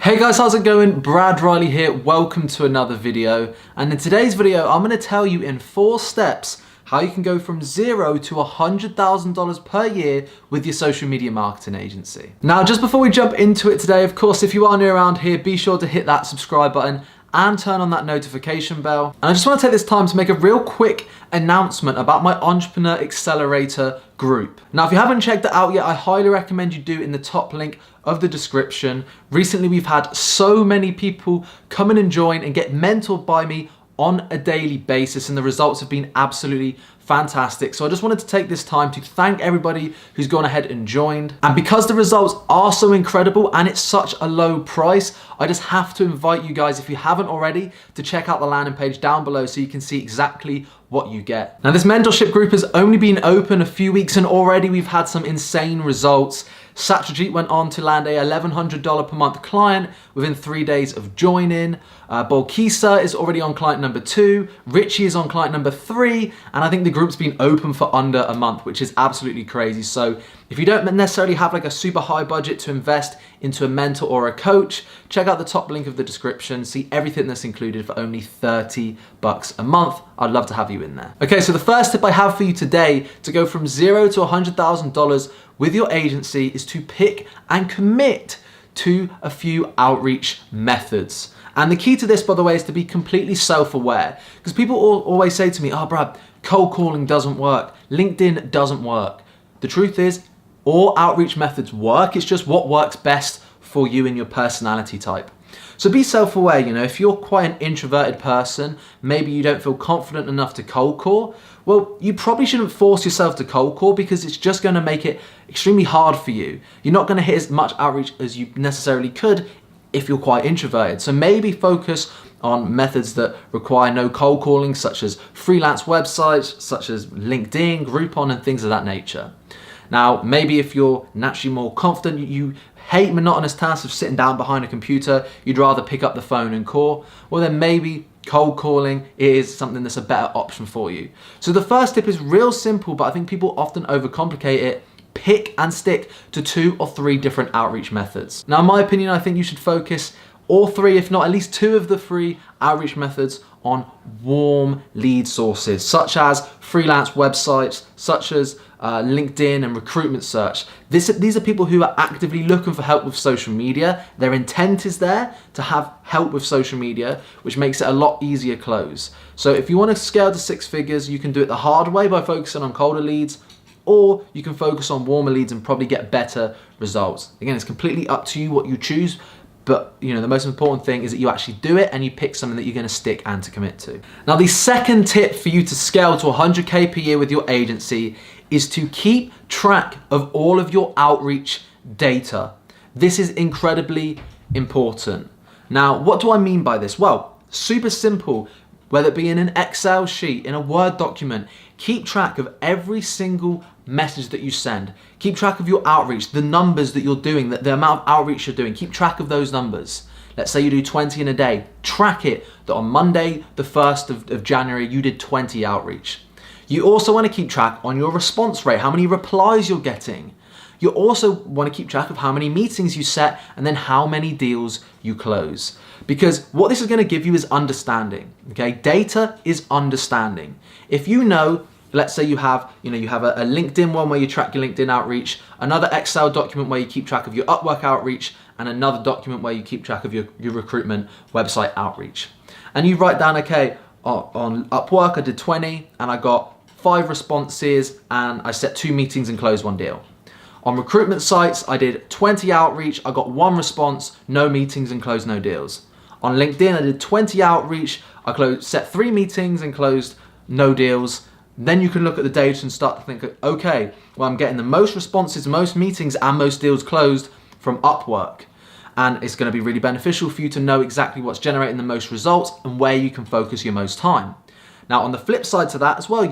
Hey guys, how's it going? Brad Riley here. Welcome to another video. And in today's video, I'm going to tell you in 4 steps how you can go from $0 to $100,000 per year with your social media marketing agency. Now, just before we jump into it today, of course, if you are new around here, be sure to hit that subscribe button and turn on that notification bell. And I just want to take this time to make a real quick announcement about my Entrepreneur Accelerator group. Now, if you haven't checked it out yet, I highly recommend you do in the top link of the description. Recently, we've had so many people come in and join and get mentored by me on a daily basis, and the results have been absolutely fantastic. So I just wanted to take this time to thank everybody who's gone ahead and joined. And because the results are so incredible and it's such a low price, I just have to invite you guys, if you haven't already, to check out the landing page down below so you can see exactly what you get. Now, this mentorship group has only been open a few weeks and already we've had some insane results. Satrajit went on to land a $1,100 per month client within 3 days of joining. Bolkisa is already on client number 2. Richie is on client number 3. And I think the group's been open for under a month, which is absolutely crazy. So if you don't necessarily have like a super high budget to invest into a mentor or a coach, check out the top link of the description, see everything that's included for only $30 a month. I'd love to have you in there. Okay, so the first tip I have for you today to go from $0 to $100,000 with your agency is to pick and commit to a few outreach methods. And the key to this, by the way, is to be completely self-aware, because people always say to me, oh, Brad, cold calling doesn't work, LinkedIn doesn't work. The truth is, all outreach methods work. It's just what works best for you and your personality type. So be self-aware. You know, if you're quite an introverted person, maybe you don't feel confident enough to cold call, well, you probably shouldn't force yourself to cold call, because it's just going to make it extremely hard for you. You're not going to hit as much outreach as you necessarily could if you're quite introverted. So maybe focus on methods that require no cold calling, such as freelance websites, such as LinkedIn, Groupon, and things of that nature. Now, maybe if you're naturally more confident, you hate monotonous tasks of sitting down behind a computer, you'd rather pick up the phone and call, well then maybe cold calling is something that's a better option for you. So the first tip is real simple, but I think people often overcomplicate it. Pick and stick to 2 or 3 different outreach methods. Now, in my opinion, I think you should focus all 3, if not at least 2 of the 3 outreach methods on warm lead sources, such as freelance websites, such as LinkedIn and recruitment search. These are people who are actively looking for help with social media. Their intent is there to have help with social media, which makes it a lot easier close. So if you want to scale to 6 figures, you can do it the hard way by focusing on colder leads, or you can focus on warmer leads and probably get better results. Again, it's completely up to you what you choose, but you know, the most important thing is that you actually do it and you pick something that you're going to stick and to commit to. Now, the second tip for you to scale to 100K per year with your agency is to keep track of all of your outreach data. This is incredibly important. Now, what do I mean by this? Well, super simple. Whether it be in an Excel sheet, in a Word document, keep track of every single message that you send. Keep track of your outreach, the numbers that you're doing, the amount of outreach you're doing. Keep track of those numbers. Let's say you do 20 in a day. Track it that on Monday, the 1st of January, you did 20 outreach. You also want to keep track on your response rate, how many replies you're getting. You also want to keep track of how many meetings you set and then how many deals you close. Because what this is going to give you is understanding. Okay, data is understanding. If you know, let's say you have a LinkedIn one where you track your LinkedIn outreach, another Excel document where you keep track of your Upwork outreach, and another document where you keep track of your recruitment website outreach. And you write down, okay, on Upwork I did 20 and I got 5 responses and I set 2 meetings and closed 1 deal. On recruitment sites, I did 20 outreach, I got 1 response, no meetings and closed no deals. On LinkedIn, I did 20 outreach, I set 3 meetings and closed no deals. Then you can look at the data and start to think, okay, well, I'm getting the most responses, most meetings, and most deals closed from Upwork. And it's going to be really beneficial for you to know exactly what's generating the most results and where you can focus your most time. Now, on the flip side to that as well,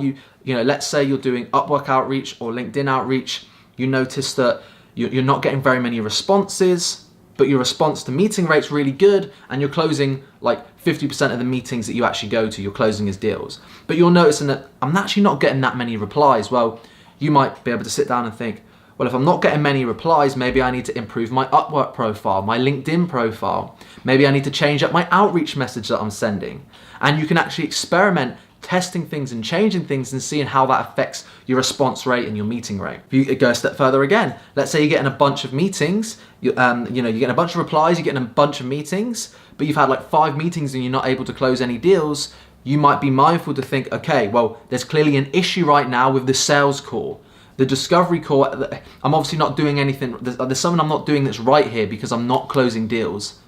let's say you're doing Upwork outreach or LinkedIn outreach, you notice that you're not getting very many responses, but your response to meeting rate's really good and you're closing like 50% of the meetings that you actually go to, you're closing as deals. But you're noticing that I'm actually not getting that many replies. Well, you might be able to sit down and think, Well, if I'm not getting many replies, maybe I need to improve my Upwork profile, my LinkedIn profile. Maybe I need to change up my outreach message that I'm sending. And you can actually experiment testing things and changing things and seeing how that affects your response rate and your meeting rate. If you go a step further again, let's say you're getting a bunch of meetings, you're getting a bunch of replies, you're getting a bunch of meetings, but you've had like 5 meetings and you're not able to close any deals. You might be mindful to think, okay, well, there's clearly an issue right now with the sales call. The discovery call, I'm obviously not doing anything, there's something I'm not doing that's right here because I'm not closing deals.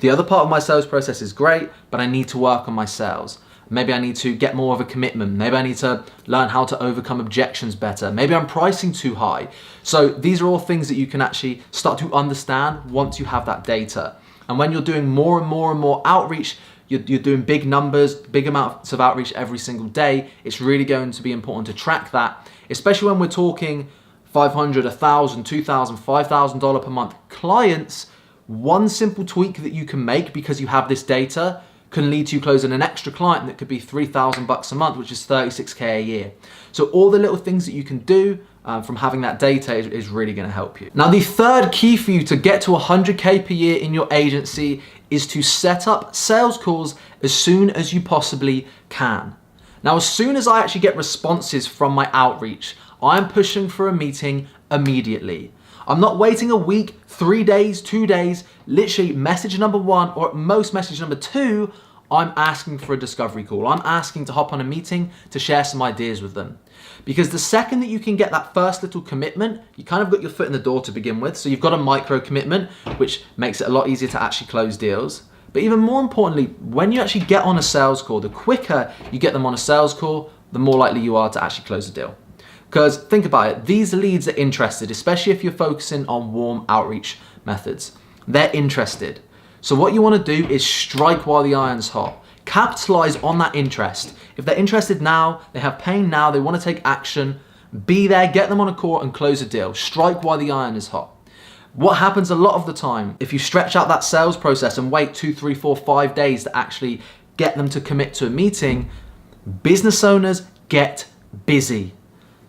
The other part of my sales process is great, but I need to work on my sales. Maybe I need to get more of a commitment. Maybe I need to learn how to overcome objections better. Maybe I'm pricing too high. So these are all things that you can actually start to understand once you have that data. And when you're doing more and more and more outreach, you're doing big numbers, big amounts of outreach every single day, it's really going to be important to track that, especially when we're talking $500, $1,000, $2,000, $5,000 per month clients. One simple tweak that you can make because you have this data can lead to you closing an extra client that could be $3,000 a month, which is $36K a year. So all the little things that you can do from having that data is really gonna help you. Now, the third key for you to get to 100K per year in your agency is to set up sales calls as soon as you possibly can. Now, as soon as I actually get responses from my outreach, I'm pushing for a meeting immediately. I'm not waiting a week, 3 days, 2 days, literally message number 1 or at most message number 2, I'm asking for a discovery call. I'm asking to hop on a meeting to share some ideas with them. Because the second that you can get that first little commitment, you kind of got your foot in the door to begin with. So you've got a micro commitment, which makes it a lot easier to actually close deals. But even more importantly, when you actually get on a sales call, the quicker you get them on a sales call, the more likely you are to actually close a deal. Because think about it, these leads are interested, especially if you're focusing on warm outreach methods. They're interested. So what you want to do is strike while the iron's hot. Capitalize on that interest. If they're interested now, they have pain now, they want to take action, be there, get them on a call and close a deal. Strike while the iron is hot. What happens a lot of the time, if you stretch out that sales process and wait 2, 3, 4, 5 days to actually get them to commit to a meeting, business owners get busy.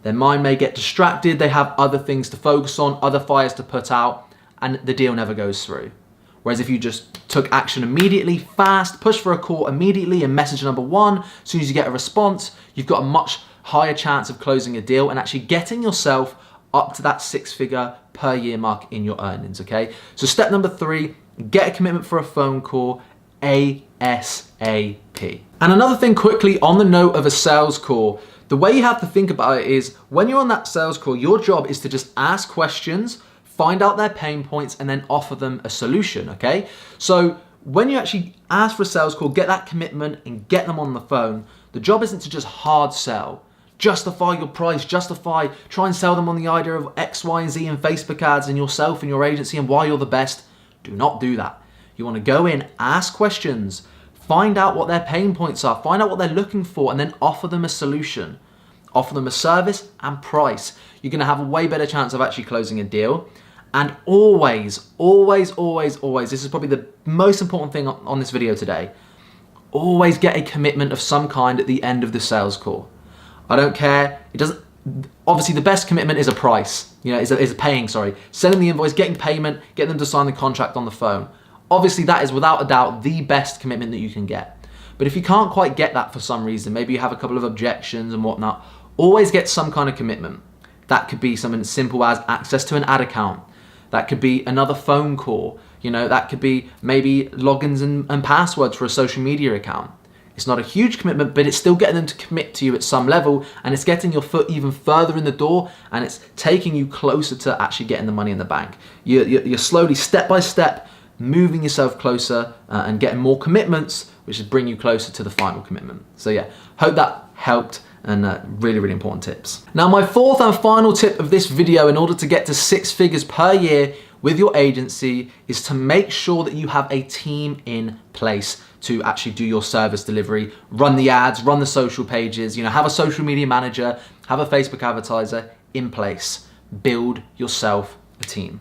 Their mind may get distracted, they have other things to focus on, other fires to put out, and the deal never goes through. Whereas if you just took action immediately, fast, push for a call immediately and message number 1, as soon as you get a response, you've got a much higher chance of closing a deal and actually getting yourself up to that 6-figure per year mark in your earnings, okay? So step number 3, get a commitment for a phone call ASAP. And another thing quickly on the note of a sales call, the way you have to think about it is when you're on that sales call, your job is to just ask questions, find out their pain points, and then offer them a solution, okay? So when you actually ask for a sales call, get that commitment and get them on the phone, the job isn't to just hard sell. Justify your price, try and sell them on the idea of X, Y, and Z and Facebook ads and yourself and your agency and why you're the best. Do not do that. You want to go in, ask questions, find out what their pain points are, find out what they're looking for, and then offer them a solution. Offer them a service and price. You're going to have a way better chance of actually closing a deal. And always, always, always, always, this is probably the most important thing on this video today, always get a commitment of some kind at the end of the sales call. I don't care. It doesn't. Obviously, the best commitment is a price. Is a paying. Sending the invoice, getting payment, getting them to sign the contract on the phone. Obviously, that is without a doubt the best commitment that you can get. But if you can't quite get that for some reason, maybe you have a couple of objections and whatnot, always get some kind of commitment. That could be something as simple as access to an ad account. That could be another phone call. That could be maybe logins and passwords for a social media account. It's not a huge commitment, but it's still getting them to commit to you at some level, and it's getting your foot even further in the door, and it's taking you closer to actually getting the money in the bank. You're slowly, step by step, moving yourself closer and getting more commitments, which is bring you closer to the final commitment. So yeah, hope that helped, and really, really important tips. Now, my fourth and final tip of this video in order to get to 6 figures per year with your agency is to make sure that you have a team in place to actually do your service delivery, run the ads, run the social pages, have a social media manager, have a Facebook advertiser in place. Build yourself a team.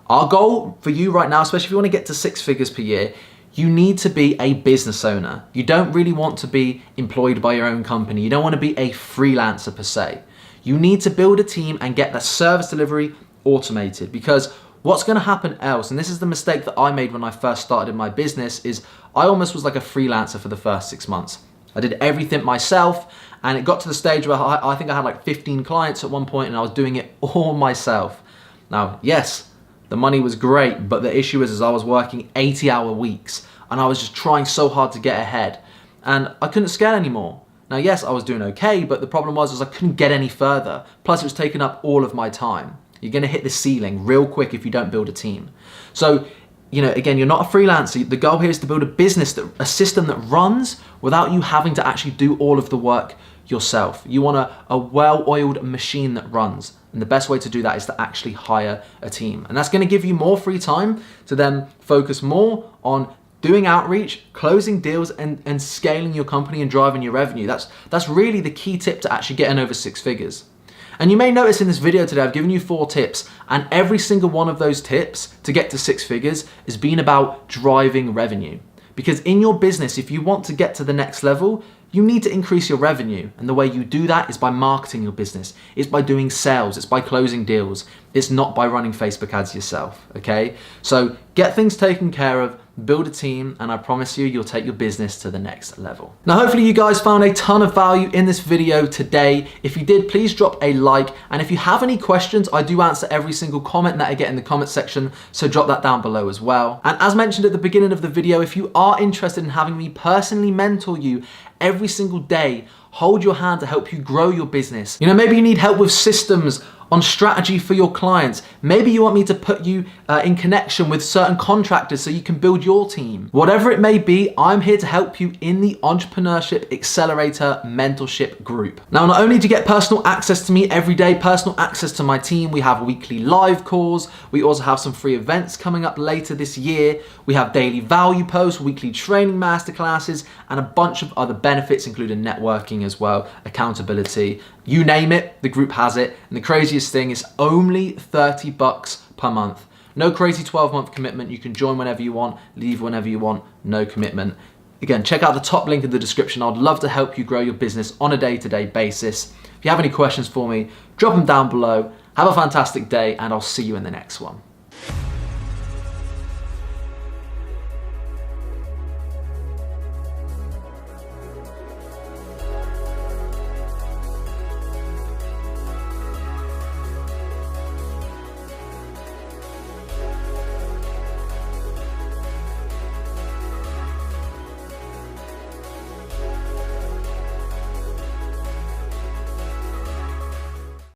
Our goal for you right now, especially if you want to get to 6 figures per year, you need to be a business owner. You don't really want to be employed by your own company. You don't want to be a freelancer per se. You need to build a team and get the service delivery automated, because what's going to happen else, and this is the mistake that I made when I first started in my business, is I almost was like a freelancer for the first 6 months. I did everything myself, and it got to the stage where I think I had like 15 clients at one point, and I was doing it all myself. Now, yes, the money was great, but the issue is I was working 80-hour weeks, and I was just trying so hard to get ahead, and I couldn't scale anymore. Now, yes, I was doing okay, but the problem was I couldn't get any further. Plus, it was taking up all of my time. You're going to hit the ceiling real quick if you don't build a team. So, again, you're not a freelancer. The goal here is to build a business, a system that runs without you having to actually do all of the work yourself. You want a well-oiled machine that runs. And the best way to do that is to actually hire a team. And that's going to give you more free time to then focus more on doing outreach, closing deals, and scaling your company and driving your revenue. That's really the key tip to actually getting over 6 figures. And you may notice in this video today, I've given you 4 tips, and every single one of those tips to get to 6 figures has been about driving revenue. Because in your business, if you want to get to the next level, you need to increase your revenue. And the way you do that is by marketing your business. It's by doing sales. It's by closing deals. It's not by running Facebook ads yourself, okay? So get things taken care of, build a team, and I promise you'll take your business to the next level. Now, hopefully you guys found a ton of value in this video today. If you did, please drop a like. And if you have any questions, I do answer every single comment that I get in the comment section, so drop that down below as well. And as mentioned at the beginning of the video, if you are interested in having me personally mentor you every single day, hold your hand to help you grow your business. Maybe you need help with systems, on strategy for your clients. Maybe you want me to put you in connection with certain contractors so you can build your team. Whatever it may be, I'm here to help you in the Entrepreneurship Accelerator Mentorship Group. Now, not only do you get personal access to me every day, personal access to my team, we have weekly live calls. We also have some free events coming up later this year. We have daily value posts, weekly training masterclasses, and a bunch of other benefits, including networking as well, accountability. You name it, the group has it. And the craziest thing is only $30 per month. No crazy 12-month commitment. You can join whenever you want, leave whenever you want, no commitment. Again, check out the top link in the description. I'd love to help you grow your business on a day-to-day basis. If you have any questions for me, drop them down below. Have a fantastic day, and I'll see you in the next one.